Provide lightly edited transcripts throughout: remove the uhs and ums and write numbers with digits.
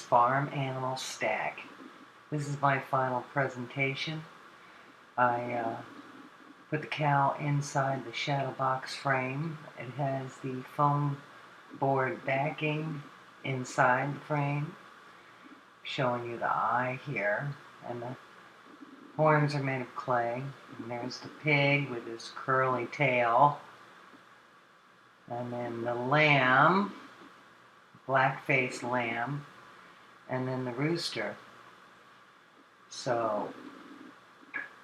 Farm Animal Stack. This is my final presentation. I put the cow inside the shadow box frame. It has the foam board backing inside the frame, showing you the eye here, and the horns are made of clay. And there's the pig with his curly tail, and then the lamb, black-faced lamb, and then the rooster. So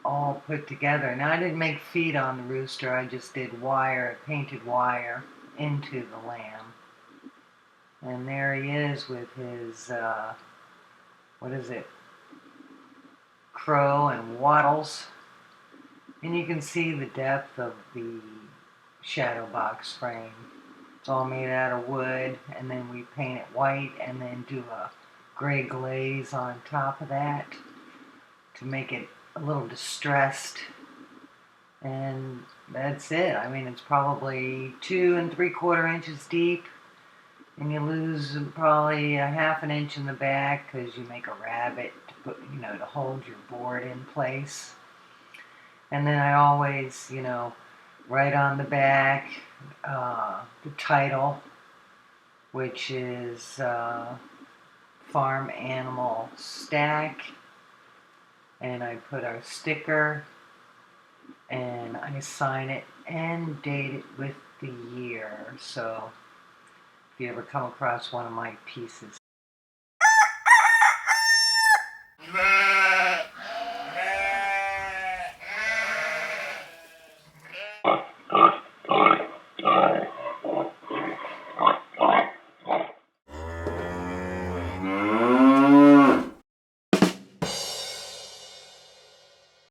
all put together. Now I didn't make feet on the rooster, I just did wire, painted wire into the lamb. And there he is with his, crow and wattles. And you can see the depth of the shadow box frame. It's all made out of wood, and then we paint it white and then do a gray glaze on top of that to make it a little distressed. And that's it. I mean, it's probably 2 3/4 inches deep, and you lose probably a ½ inch in the back because you make a rabbet to put, to hold your board in place. And then I always, write on the back the title, which is Farm Animal Stack, and I put our sticker, and I sign it and date it with the year. So if you ever come across one of my pieces,